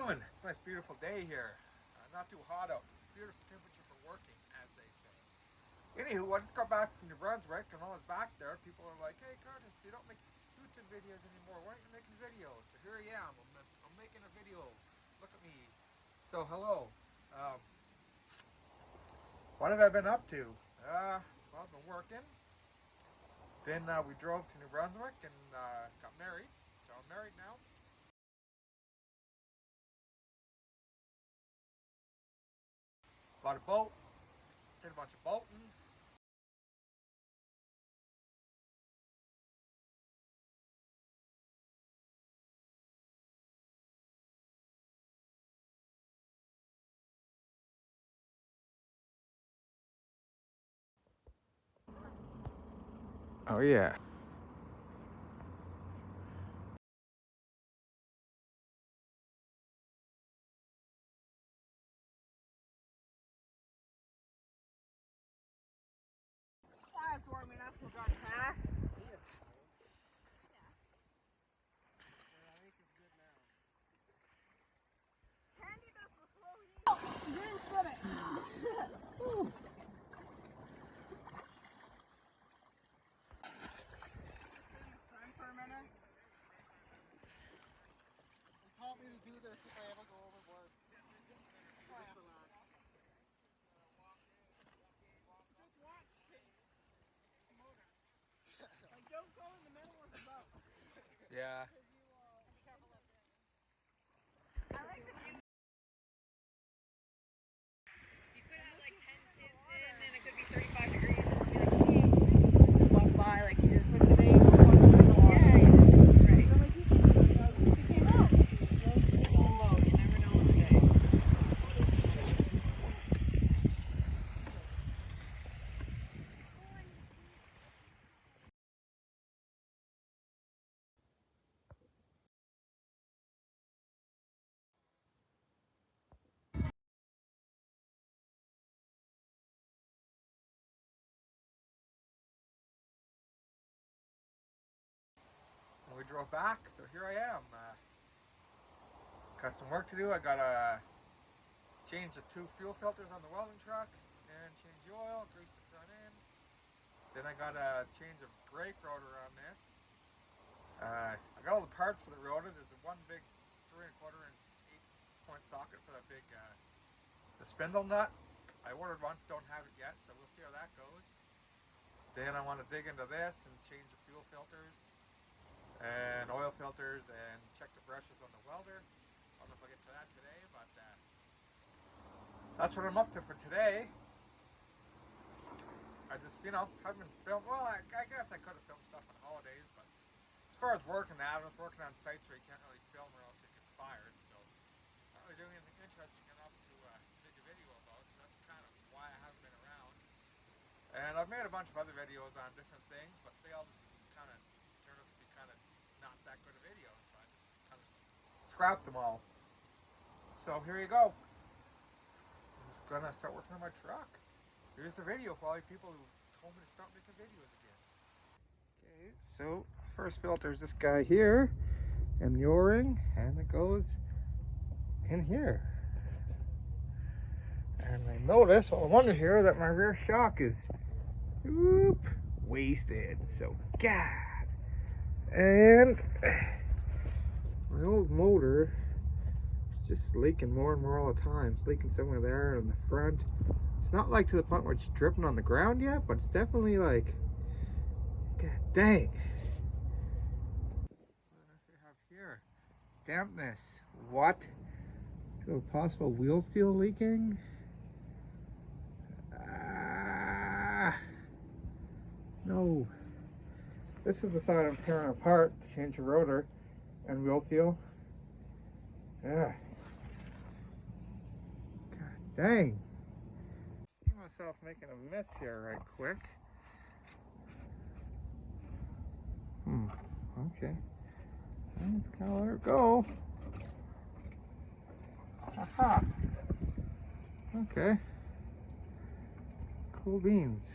gentlemen, it's a nice beautiful day here. Not too hot out. Beautiful temperature for working, as they say. Anywho, I just got back from New Brunswick and I was back there. People are like, hey Curtis, you don't make YouTube videos anymore. Why aren't you making videos? So here I am. I'm making a video. Look at me. So hello. What have I been up to? Well, I've been working. Then we drove to New Brunswick and got married. So I'm married now. Bought a boat. Did a bunch of boating. Oh yeah. It's warm enough to go past. Candy does the slow heat. You didn't split it. Sun for a minute. They taught me to do this if I ever go overboard. Just relax. Just watch tape. Like don't go in the middle of the boat. Yeah. I like the view. You could have like 10 kids in and it could be 35 degrees and it'll be like, hey, walk by like you just put the bait. Yeah, you just, right. You're like, you came out. Low, you never know on the day. And we drove back, so here I am. Got some work to do. I gotta change the 2 fuel filters on the welding truck and change the oil, grease the front end. Then I gotta change the brake rotor on this. I got all the parts for the rotor. There's one big 3¼ inch 8-point socket for that big the spindle nut. I ordered one, don't have it yet, so we'll see how that goes. Then I want to dig into this and change the fuel filters and oil filters and check the brushes on the welder. I don't know if I'll get to that today, but that's what I'm up to for today. I just, haven't been filmed. Well, I guess I could have filmed stuff on holidays, but as far as working that, I was working on sites where you can't really film or else you get fired, so not really doing anything interesting enough to make a video about, so that's kind of why I haven't been around. And I've made a bunch of other videos on different things, but they all just kind of turned out to be kind of not that good of videos, so I just kind of scrapped them all. So here you go. I'm just gonna start working on my truck. Here's the video for all you people who told me to start making videos again. Okay, so first filter is this guy here, and the O-ring, and it goes in here. And I notice, well, I wonder here that my rear shock is wasted. So God, and my old motor is just leaking more and more all the time. It's leaking somewhere there in the front. It's not like to the point where it's dripping on the ground yet, but it's definitely like, God dang. What else do we have here? Dampness. What? So a possible wheel seal leaking? No. This is the side I'm tearing apart to change the rotor and wheel seal. Yeah. God dang. See myself making a mess here right quick. Okay. Let's kind of let her go. Aha. Okay. Cool beans.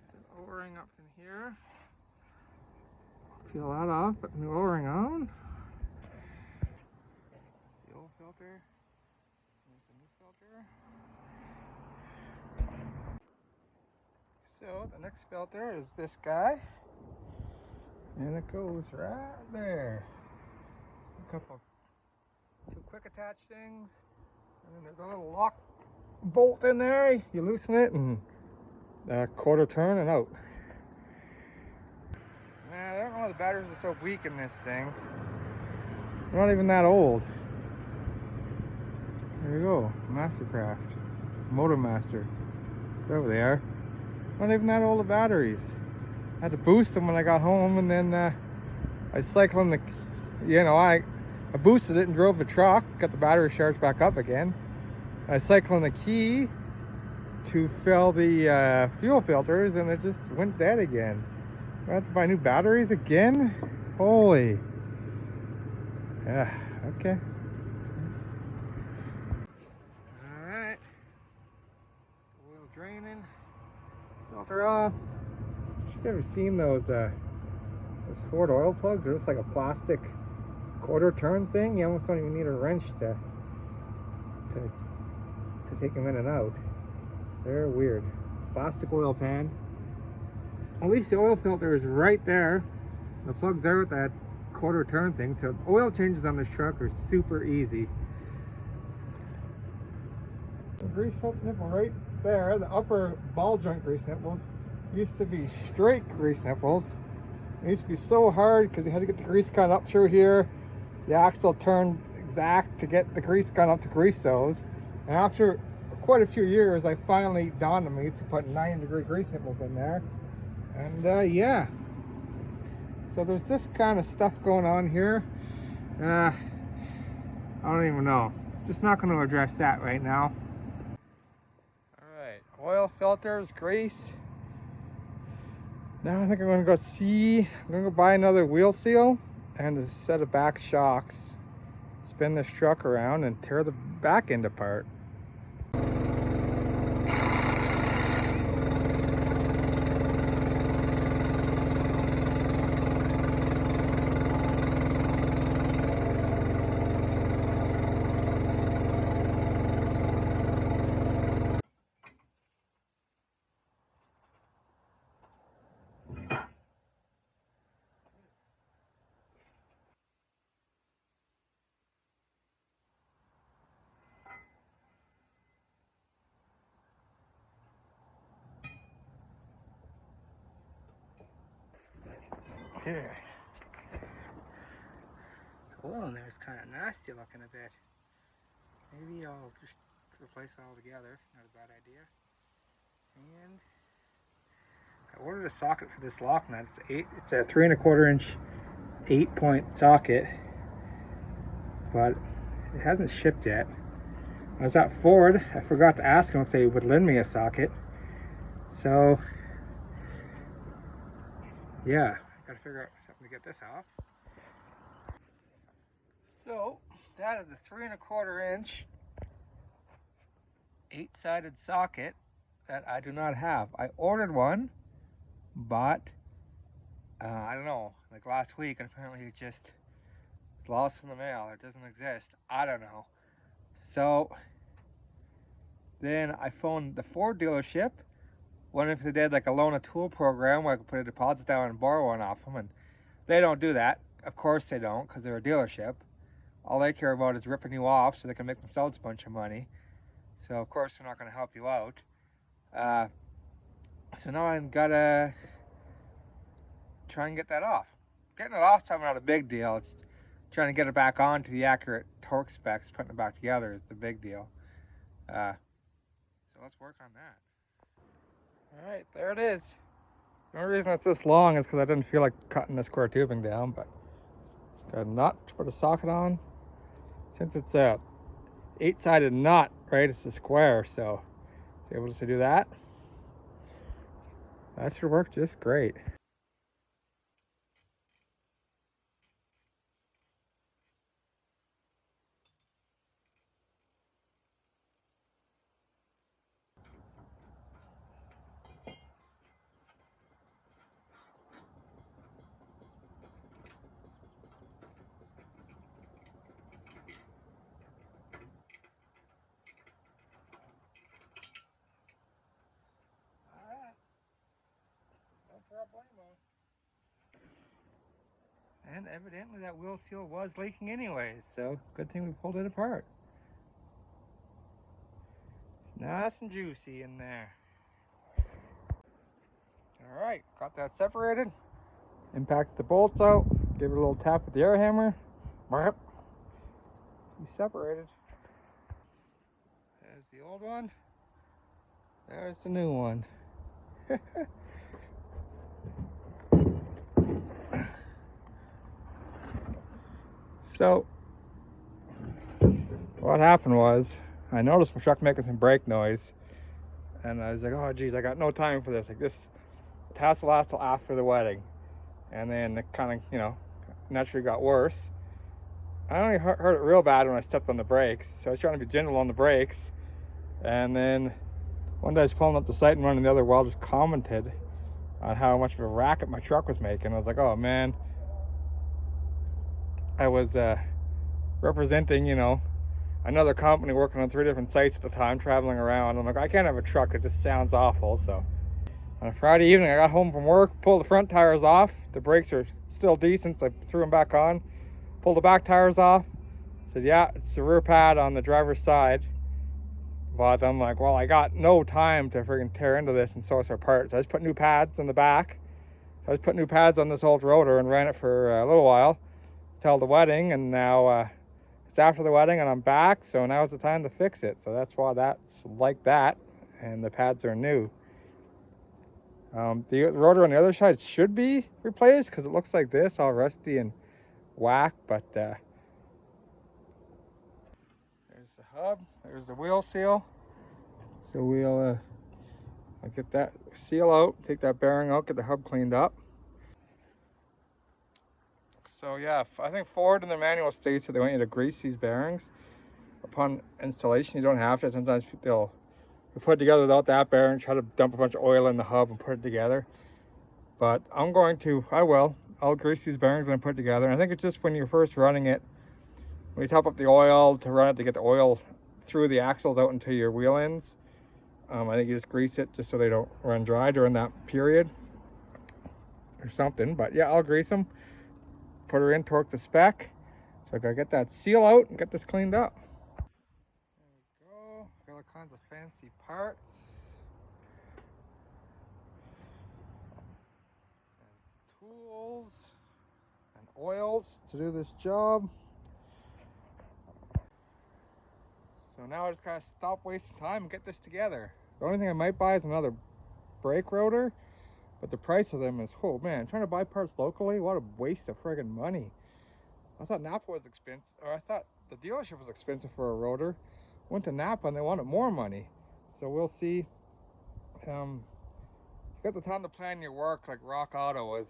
It's an O-ring up in here. Peel that off, put the new O-ring on. The old filter. Here's the new filter. So the next filter is this guy. And it goes right there. Two quick attach things. And then there's a little lock bolt in there. You loosen it and quarter turn and out. Man, I don't know why the batteries are so weak in this thing. They're not even that old. There you go, Mastercraft, Motor Master. There they are. Not even that old of batteries. I had to boost them when I got home, and then I cycled the, I boosted it and drove the truck, got the battery charged back up again. I cycled the key to fill the fuel filters, and it just went dead again. I have to buy new batteries again? Holy. Yeah, okay. Alright. Oil draining. Filter off. You've ever seen those Ford oil plugs? They're just like a plastic quarter turn thing. You almost don't even need a wrench to take them in and out. They're weird. Plastic oil pan. At least the oil filter is right there. The plug's there with that quarter turn thing. So oil changes on this truck are super easy. The grease nipple right there, the upper ball joint grease nipples, used to be straight grease nipples. It used to be so hard because you had to get the grease gun up through here. The axle turned exact to get the grease gun up to grease those. And after quite a few years, I finally dawned on me to put 90-degree grease nipples in there. And yeah, so there's this kind of stuff going on here. I don't even know. Just not going to address that right now. Alright, oil filters, grease. Now I think I'm going to go buy another wheel seal and a set of back shocks. Spin this truck around and tear the back end apart. Here. The oil in there is kind of nasty looking a bit. Maybe I'll just replace it all together. Not a bad idea. And I ordered a socket for this lock nut. It's a 3 1/4 inch 8-point socket, but it hasn't shipped yet. I was at Ford. I forgot to ask them if they would lend me a socket. So yeah, I gotta figure out something to get this off. So that is a 3 1/4 inch 8-sided socket that I do not have. I ordered one, but I don't know, like last week, and apparently it just lost in the mail. It doesn't exist. I don't know. So then I phoned the Ford dealership, wondering if they did like a loan a tool program where I could put a deposit down and borrow one off them, and they don't do that. Of course they don't, because they're a dealership. All they care about is ripping you off so they can make themselves a bunch of money. So of course they're not going to help you out. So now I've got to try and get that off. Getting it off is not a big deal. It's trying to get it back on to the accurate torque specs, putting it back together is the big deal. So let's work on that. Alright, there it is. The only reason it's this long is because I didn't feel like cutting the square tubing down, but it's got a nut to put a socket on. Since it's a 8-sided nut, right, it's a square, so able to do that. That should work just great. And evidently that wheel seal was leaking anyways, so good thing we pulled it apart. Nice and juicy in there. Alright, got that separated. Impacts the bolts out. Give it a little tap with the air hammer. He's separated. There's the old one. There's the new one. So, what happened was, I noticed my truck making some brake noise, and I was like, oh geez, I got no time for this. Like this, it has to last till after the wedding. And then it kind of, you know, naturally got worse. I only heard it real bad when I stepped on the brakes, so I was trying to be gentle on the brakes. And then one day I was pulling up the site and running the other well, just commented on how much of a racket my truck was making. I was like, oh man. I was representing, you know, another company working on 3 different sites at the time, traveling around. I'm like, I can't have a truck that just sounds awful. So on a Friday evening, I got home from work, pulled the front tires off. The brakes are still decent, so I threw them back on. Pulled the back tires off. Said, yeah, it's the rear pad on the driver's side. But I'm like, well, I got no time to freaking tear into this and sew it apart. So I just put new pads in the back. So I just put new pads on this old rotor and ran it for a little while till the wedding, and now it's after the wedding and I'm back, so now's the time to fix it. So that's why that's like that, and the pads are new. The rotor on the other side should be replaced because it looks like this, all rusty and whack, but there's the hub, there's the wheel seal. So we'll I'll get that seal out, take that bearing out, get the hub cleaned up. So yeah, I think Ford in the manual states that they want you to grease these bearings upon installation. You don't have to. Sometimes they'll put it together without that bearing, try to dump a bunch of oil in the hub and put it together. But I'll grease these bearings and put it together. And I think it's just when you're first running it, when you top up the oil to run it to get the oil through the axles out into your wheel ends, I think you just grease it just so they don't run dry during that period or something. But yeah, I'll grease them. Put her in, torque the spec. So I gotta get that seal out and get this cleaned up. There we go. Got all kinds of fancy parts. And tools and oils to do this job. So now I just gotta stop wasting time and get this together. The only thing I might buy is another brake rotor. But the price of them is, oh man, trying to buy parts locally, what a waste of friggin' money. I thought Napa was expensive, or I thought the dealership was expensive for a rotor. Went to Napa and they wanted more money. So we'll see. You got the time to plan your work like Rock Auto is.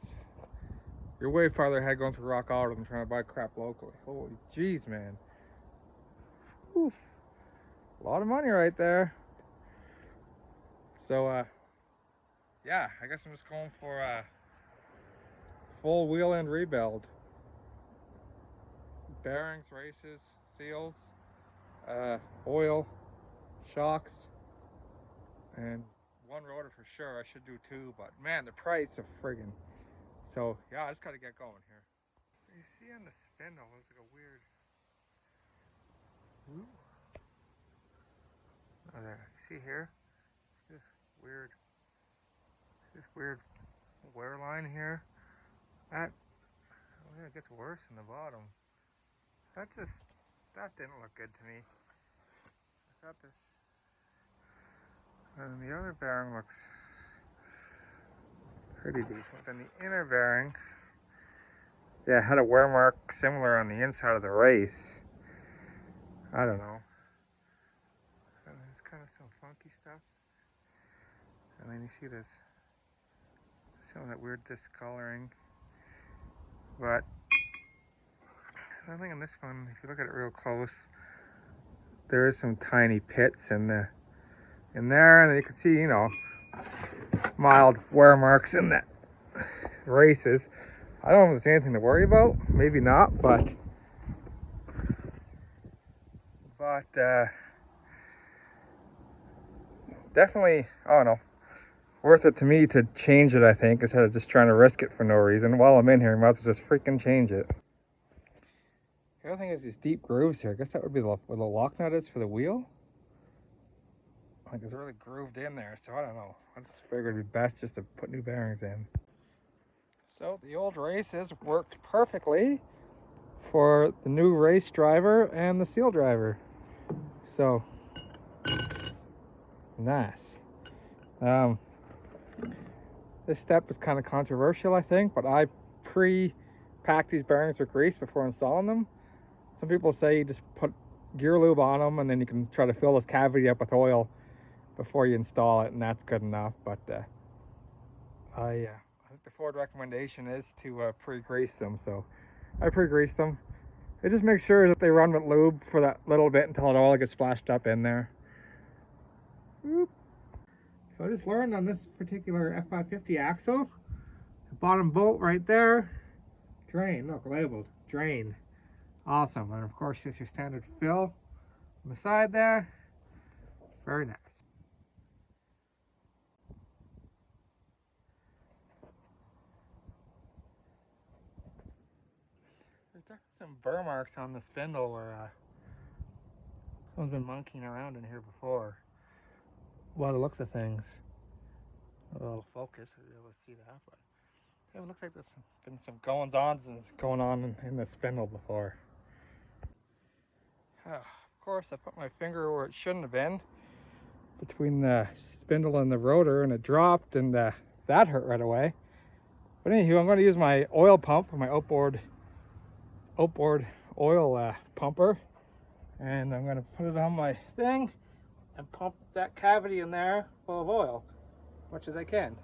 You're way farther ahead going through Rock Auto than trying to buy crap locally. Holy jeez, man. Whew. A lot of money right there. So, yeah, I guess I'm just going for a full wheel end rebuild. Bearings, races, seals, oil, shocks, and one rotor for sure. I should do 2, but man, the price of friggin'. So yeah, I just gotta get going here. You see on the spindle, there's like a weird. Ooh. Oh, there. See here? This weird wear line here. That it gets worse in the bottom. That didn't look good to me. I thought this, and the other bearing looks pretty decent. Then the inner bearing, yeah, had a wear mark similar on the inside of the race. I don't know. And there's kind of some funky stuff. And then you see this, some of that weird discoloring. But I think in this one, if you look at it real close, there is some tiny pits in there, and then you can see, you know, mild wear marks in the races. I don't know if there's anything to worry about, maybe not, but definitely, I don't know, worth it to me to change it, I think, instead of just trying to risk it for no reason. While I'm in here, I might as well just freaking change it. The other thing is these deep grooves here. I guess that would be where the lock nut is for the wheel. Like it's really grooved in there, so I don't know. I just figured it'd be best just to put new bearings in. So the old races worked perfectly for the new race driver and the seal driver. So nice. This step is kind of controversial, I think, but I pre-pack these bearings with grease before installing them. Some people say you just put gear lube on them and then you can try to fill this cavity up with oil before you install it, and that's good enough. But I think the Ford recommendation is to pre-grease them, so I pre-greased them. It just makes sure that they run with lube for that little bit until the oil gets splashed up in there. Whoop. So I just learned on this particular F550 axle, the bottom bolt right there, drain, look, labeled, drain. Awesome, and of course just your standard fill on the side there. Very nice. There's definitely some burr marks on the spindle where someone's been monkeying around in here before. By the looks of things. A little focus, you'll be able to see that, but yeah, it looks like there's been some goings-ons going on in the spindle before. Of course, I put my finger where it shouldn't have been, between the spindle and the rotor, and it dropped, and that hurt right away. But anywho, I'm going to use my oil pump, my outboard oil pumper, and I'm going to put it on my thing and pump that cavity in there full of oil, much as I can.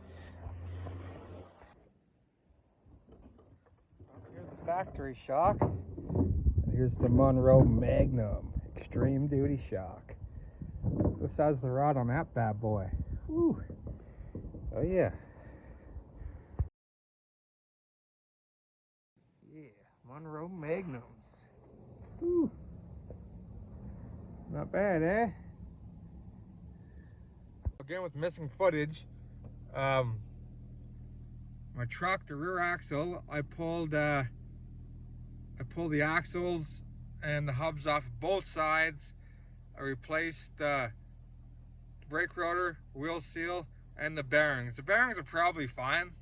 Here's the factory shock. Here's the Monroe Magnum Extreme Duty Shock. The size of the rod on that bad boy. Woo. Oh yeah. Yeah, Monroe Magnums. Woo. Not bad, eh? Again with missing footage. My truck, the rear axle, I pulled the axles and the hubs off both sides. I replaced the brake rotor, wheel seal, and the bearings. The bearings are probably fine,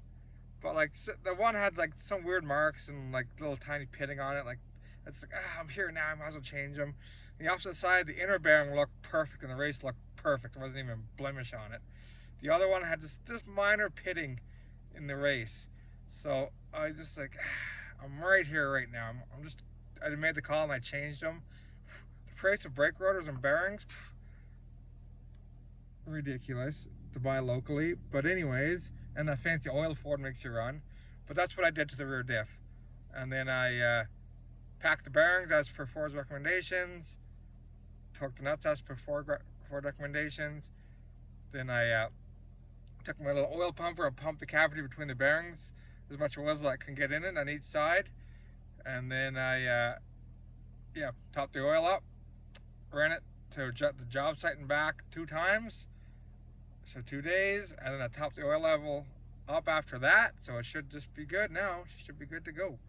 but like the one had like some weird marks and like little tiny pitting on it. Like it's like, I'm here now, I might as well change them. The opposite side, the inner bearing looked perfect and the race looked perfect. There wasn't even a blemish on it. The other one had this minor pitting in the race. So I was just like, I'm right here right now. I made the call and I changed them. The price of brake rotors and bearings, ridiculous to buy locally. But anyways, and that fancy oil Ford makes you run. But that's what I did to the rear diff. And then I packed the bearings as per Ford's recommendations. Torqued the nuts as per Ford recommendations. Then I took my little oil pumper and pumped the cavity between the bearings, as much oil as I can get in it on each side. And then I topped the oil up, ran it to the job site and back 2 times, so 2 days, and then I topped the oil level up after that, so it should just be good now. It should be good to go.